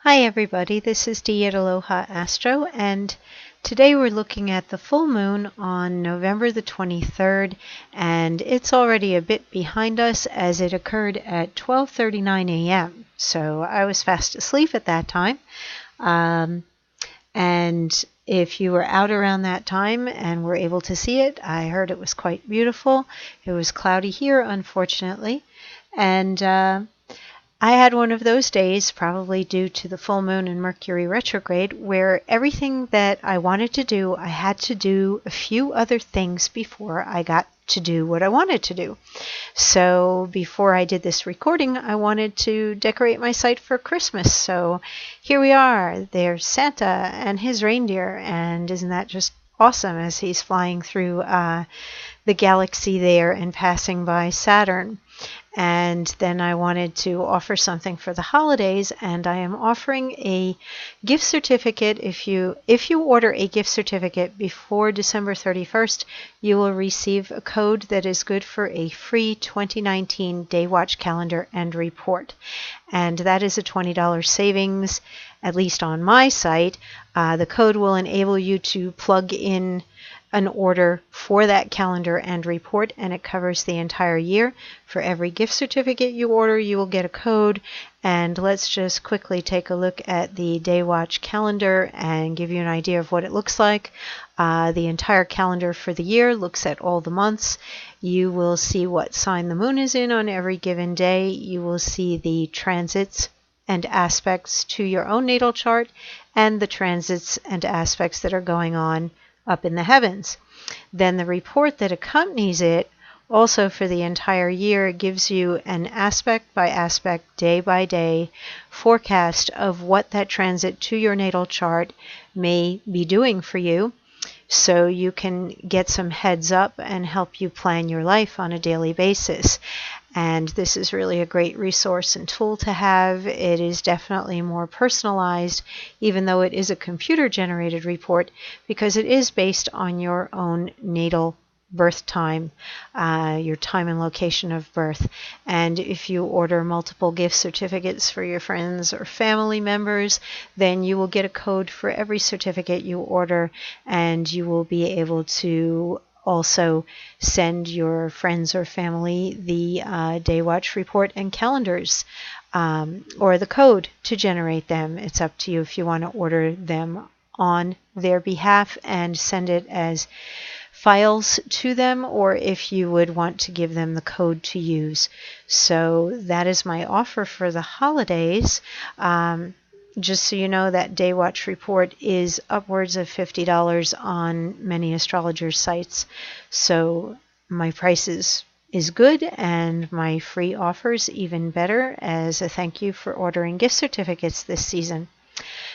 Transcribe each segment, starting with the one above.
Hi everybody, this is Dee at Aloha Astro, and today we're looking at the full moon on November the 23rd, and it's already a bit behind us as it occurred at 12:39 a.m. So I was fast asleep at that time. And if you were out around that time and were able to see it, I heard it was quite beautiful. It was cloudy here, unfortunately, and I had one of those days, probably due to the full moon and Mercury retrograde, where everything that I wanted to do, I had to do a few other things before I got to do what I wanted to do. So before I did this recording, I wanted to decorate my site for Christmas. So here we are. There's Santa and his reindeer, and isn't that just awesome as he's flying through the galaxy there and passing by Saturn. And then I wanted to offer something for the holidays, and I am offering a gift certificate. If you order a gift certificate before December 31st, you will receive a code that is good for a free 2019 Day Watch calendar and report. And that is a $20 savings, at least on my site. The code will enable you to plug in an order for that calendar and report, and it covers the entire year. For every gift certificate you order, you will get a code. And let's just quickly take a look at the Day Watch calendar and give you an idea of what it looks like. The entire calendar for the year looks at all the months. You will see what sign the moon is in on every given day. You will see the transits and aspects to your own natal chart and the transits and aspects that are going on up in the heavens. Then the report that accompanies it, also for the entire year, gives you an aspect by aspect, day by day forecast of what that transit to your natal chart may be doing for you, so you can get some heads up and help you plan your life on a daily basis. And this is really a great resource and tool to have. It is definitely more personalized, even though it is a computer-generated report, because it is based on your own natal birth time, your time and location of birth. And if you order multiple gift certificates for your friends or family members, then you will get a code for every certificate you order, and you will be able to also send your friends or family the Day Watch report and calendars, or the code to generate them. It's up to you if you want to order them on their behalf and send it as files to them, or if you would want to give them the code to use. So that is my offer for the holidays. Just so you know, that Day Watch report is upwards of $50 on many astrologer sites. So my price is good, and my free offers even better as a thank you for ordering gift certificates this season.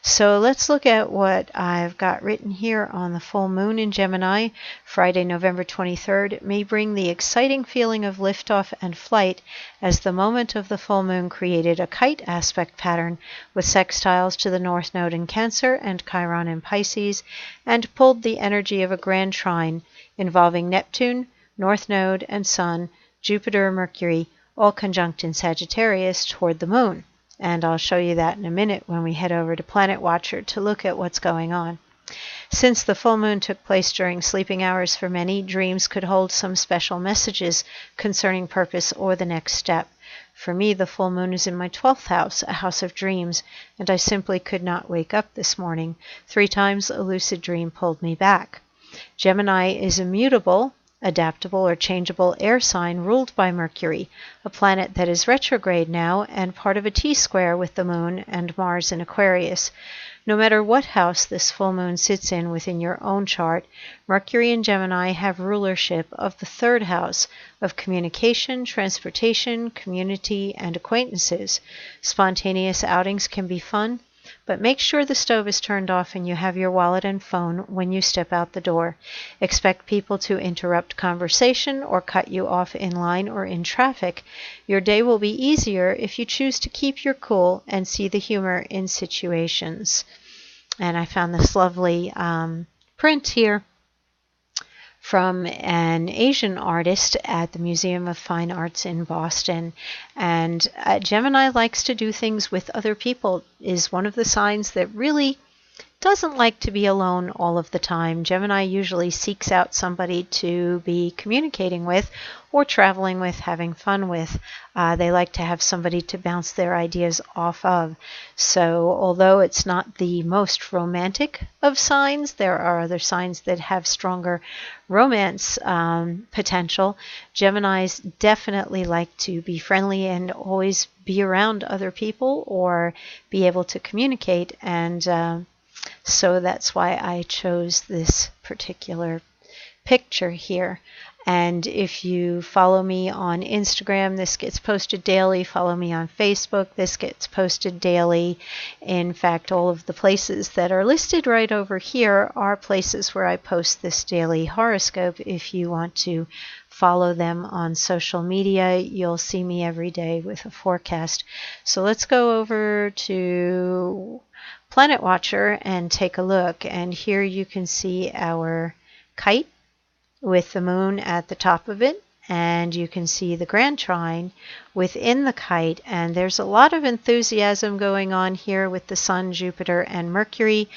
So let's look at what I've got written here on the full moon in Gemini. Friday, November 23rd may bring the exciting feeling of liftoff and flight, as the moment of the full moon created a kite aspect pattern with sextiles to the North Node in Cancer and Chiron in Pisces, and pulled the energy of a grand trine involving Neptune, North Node, and Sun, Jupiter, Mercury, all conjunct in Sagittarius toward the moon. And I'll show you that in a minute when we head over to Planet Watcher to look at what's going on. Since the full moon took place during sleeping hours for many, dreams could hold some special messages concerning purpose or the next step. For me, the full moon is in my 12th house, a house of dreams, and I simply could not wake up this morning. 3 times a lucid dream pulled me back. Gemini is immutable, adaptable or changeable air sign ruled by Mercury, a planet that is retrograde now and part of a T-square with the moon and Mars in Aquarius. No matter what house this full moon sits in within your own chart, Mercury and Gemini have rulership of the 3rd house of communication, transportation, community, and acquaintances. Spontaneous outings can be fun, but make sure the stove is turned off and you have your wallet and phone when you step out the door. Expect people to interrupt conversation or cut you off in line or in traffic. Your day will be easier if you choose to keep your cool and see the humor in situations. And I found this lovely print here from an Asian artist at the Museum of Fine Arts in Boston. And Gemini likes to do things with other people, is one of the signs that really doesn't like to be alone all of the time. Gemini usually seeks out somebody to be communicating with or traveling with, having fun with. They like to have somebody to bounce their ideas off of. So although it's not the most romantic of signs, there are other signs that have stronger romance potential. Geminis definitely like to be friendly and always be around other people or be able to communicate, and so that's why I chose this particular picture here. And if you follow me on Instagram, this gets posted daily. Follow me on Facebook, this gets posted daily. In fact, all of the places that are listed right over here are places where I post this daily horoscope. If you want to follow them on social media, you'll see me every day with a forecast. So let's go over to Planet Watcher and take a look. And here you can see our kite with the moon at the top of it, and you can see the grand trine within the kite. And there's a lot of enthusiasm going on here with the Sun, Jupiter, and Mercury.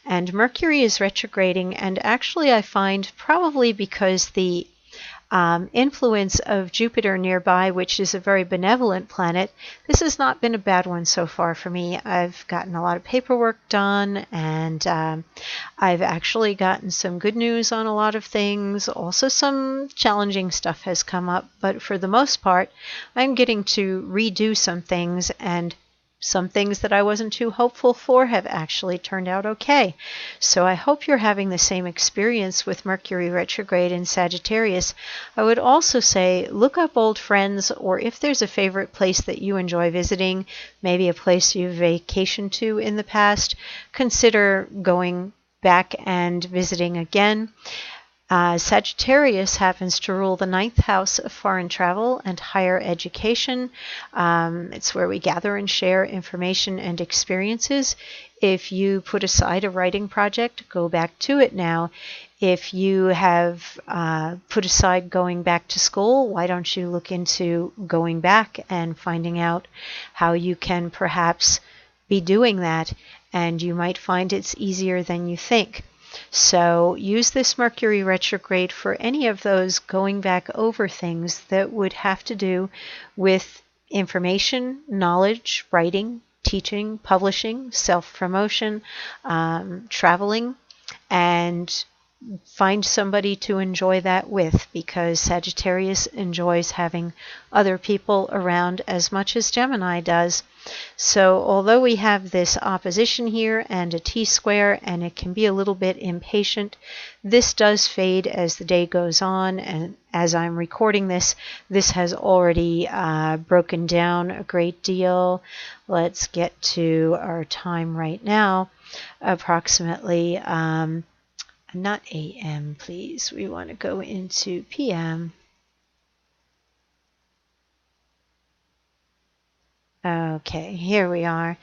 And Mercury is retrograding, and actually I find probably because the influence of Jupiter nearby, which is a very benevolent planet, this has not been a bad one so far for me. I've gotten a lot of paperwork done, and I've actually gotten some good news on a lot of things. Also, some challenging stuff has come up, but for the most part, I'm getting to redo some things, and some things that I wasn't too hopeful for have actually turned out okay. So I hope you're having the same experience with Mercury retrograde in Sagittarius. I would also say look up old friends, or if there's a favorite place that you enjoy visiting, maybe a place you've vacationed to in the past, consider going back and visiting again. Sagittarius happens to rule the 9th house of foreign travel and higher education. It's where we gather and share information and experiences. If you put aside a writing project, go back to it now. If you have put aside going back to school, why don't you look into going back and finding out how you can perhaps be doing that, and you might find it's easier than you think. So use this Mercury retrograde for any of those going back over things that would have to do with information, knowledge, writing, teaching, publishing, self-promotion, traveling, and find somebody to enjoy that with, because Sagittarius enjoys having other people around as much as Gemini does. So although we have this opposition here and a T-square, and it can be a little bit impatient, this does fade as the day goes on, and as I'm recording this, this has already broken down a great deal. Let's get to our time right now, approximately not AM, please. We want to go into PM. Okay, here we are.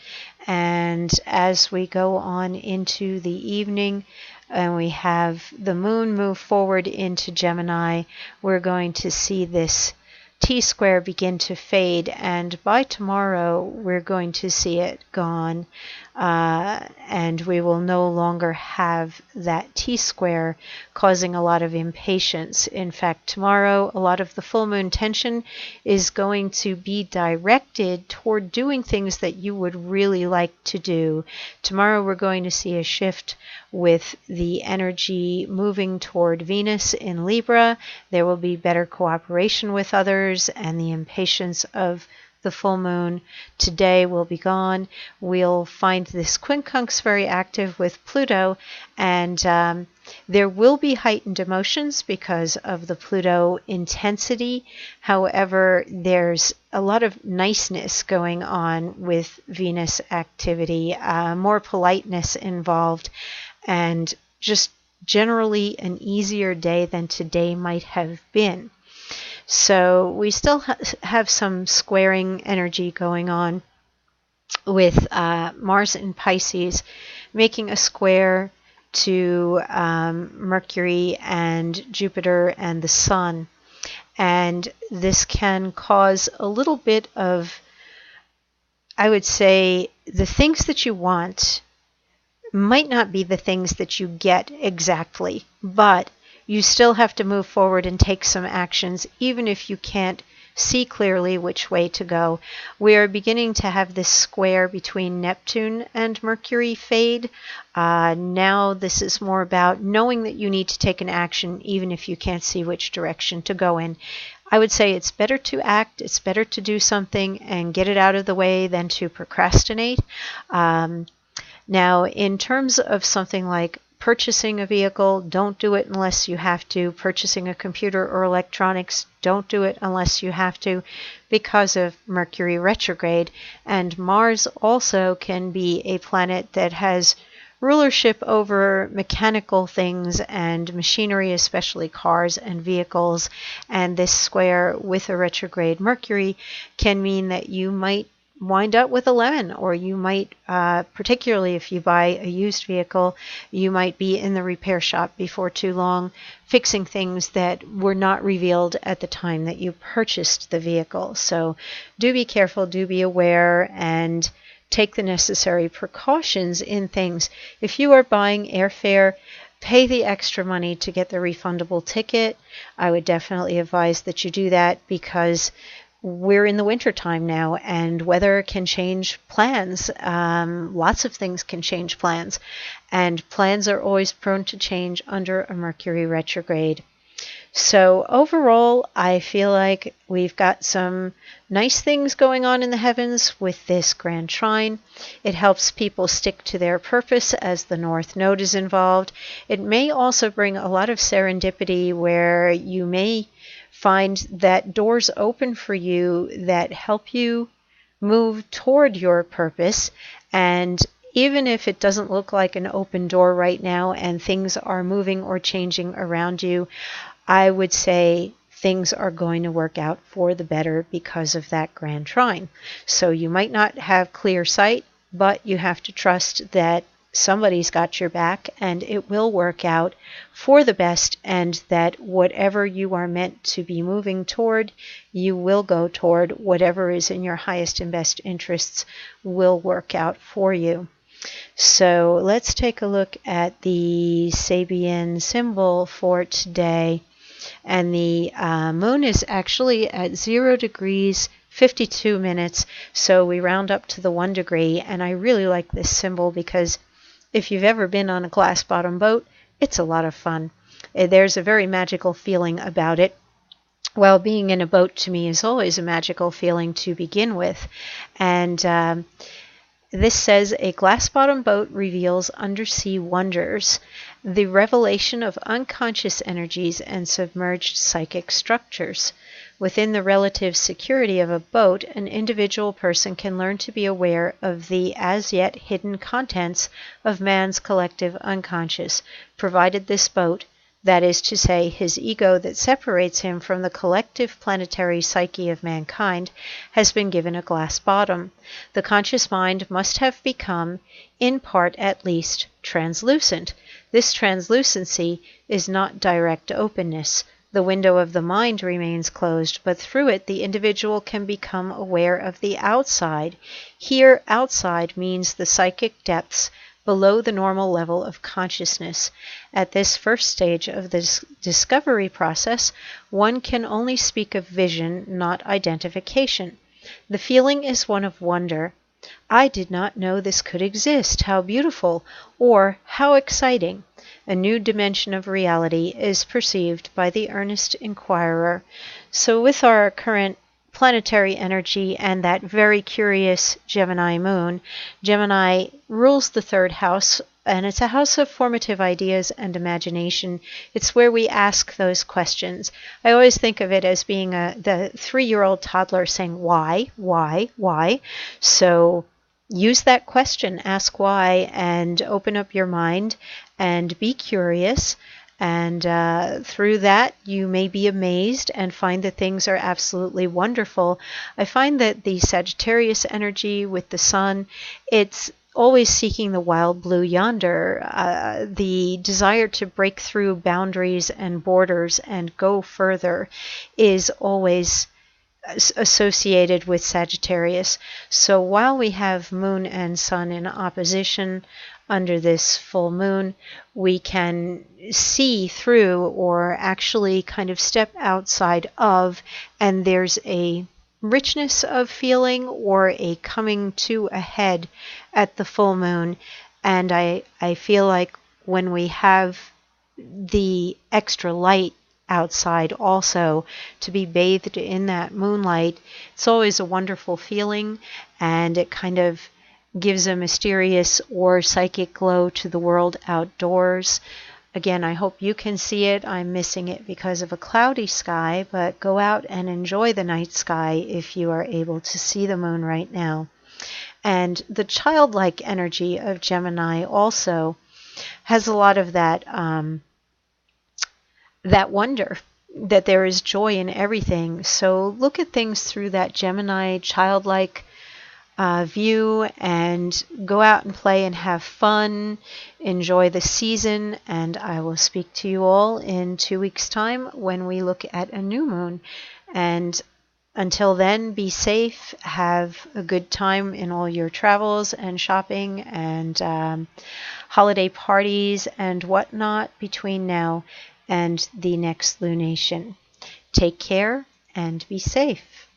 And as we go on into the evening, and we have the moon move forward into Gemini, we're going to see this T-square begin to fade, and by tomorrow we're going to see it gone, and we will no longer have that T-square causing a lot of impatience. In fact, tomorrow a lot of the full moon tension is going to be directed toward doing things that you would really like to do. Tomorrow we're going to see a shift with the energy moving toward Venus in Libra. There will be better cooperation with others, and the impatience of the full moon today will be gone. We'll find this quincunx very active with Pluto, and there will be heightened emotions because of the Pluto intensity. However, there's a lot of niceness going on with Venus activity, more politeness involved, and just generally an easier day than today might have been. So we still have some squaring energy going on with Mars in Pisces, making a square to Mercury and Jupiter and the Sun. And this can cause a little bit of, I would say, the things that you want might not be the things that you get exactly, but you still have to move forward and take some actions, even if you can't see clearly which way to go. We are beginning to have this square between Neptune and Mercury fade. Now this is more about knowing that you need to take an action, even if you can't see which direction to go in. I would say it's better to act, it's better to do something and get it out of the way than to procrastinate. Now, in terms of something like purchasing a vehicle, don't do it unless you have to. Purchasing a computer or electronics, don't do it unless you have to, because of Mercury retrograde. And Mars also can be a planet that has rulership over mechanical things and machinery, especially cars and vehicles. And this square with a retrograde Mercury can mean that you might wind up with a lemon, or you might, particularly if you buy a used vehicle, you might be in the repair shop before too long, fixing things that were not revealed at the time that you purchased the vehicle. So do be careful, do be aware, and take the necessary precautions in things. If you are buying airfare, pay the extra money to get the refundable ticket. I would definitely advise that you do that, because we're in the winter time now, and weather can change plans. Lots of things can change plans, and plans are always prone to change under a Mercury retrograde. So overall, I feel like we've got some nice things going on in the heavens with this grand trine. It helps people stick to their purpose as the North Node is involved. It may also bring a lot of serendipity, where you may find that doors open for you that help you move toward your purpose. And even if it doesn't look like an open door right now and things are moving or changing around you, I would say things are going to work out for the better because of that grand trine. So you might not have clear sight, but you have to trust that somebody's got your back and it will work out for the best, and that whatever you are meant to be moving toward, you will go toward. Whatever is in your highest and best interests will work out for you. So let's take a look at the Sabian symbol for today. And the moon is actually at 0 degrees 52 minutes, so we round up to the 1 degree. And I really like this symbol because if you've ever been on a glass bottom boat, it's a lot of fun. There's a very magical feeling about it. Well, being in a boat to me is always a magical feeling to begin with. And this says, a glass bottom boat reveals undersea wonders, the revelation of unconscious energies and submerged psychic structures. Within the relative security of a boat, an individual person can learn to be aware of the as yet hidden contents of man's collective unconscious, provided this boat, that is to say, his ego that separates him from the collective planetary psyche of mankind, has been given a glass bottom. The conscious mind must have become, in part at least, translucent. This translucency is not direct openness. The window of the mind remains closed, but through it the individual can become aware of the outside. Here, outside means the psychic depths below the normal level of consciousness. At this first stage of the discovery process, one can only speak of vision, not identification. The feeling is one of wonder. I did not know this could exist. How beautiful! Or how exciting! A new dimension of reality is perceived by the earnest inquirer. So with our current planetary energy and that very curious Gemini moon, Gemini rules the third house, and it's a house of formative ideas and imagination. It's where we ask those questions. I always think of it as being the 3-year-old toddler saying, why, why, why? So use that question, ask why, and open up your mind and be curious. And through that, you may be amazed and find that things are absolutely wonderful. I find that the Sagittarius energy with the sun, it's always seeking the wild blue yonder. The desire to break through boundaries and borders and go further is always associated with Sagittarius. So while we have moon and sun in opposition under this full moon, we can see through, or actually kind of step outside of, and there's a richness of feeling or a coming to a head at the full moon. And I feel like when we have the extra light outside also, to be bathed in that moonlight, it's always a wonderful feeling, and it kind of gives a mysterious or psychic glow to the world outdoors. Again, I hope you can see it. I'm missing it because of a cloudy sky, but go out and enjoy the night sky if you are able to see the moon right now. And the childlike energy of Gemini also has a lot of that that wonder, that there is joy in everything. So look at things through that Gemini childlike view, and go out and play and have fun. Enjoy the season, and I will speak to you all in 2 weeks' time when we look at a new moon. And until then, be safe, have a good time in all your travels and shopping and holiday parties and whatnot between now and the next lunation. Take care and be safe.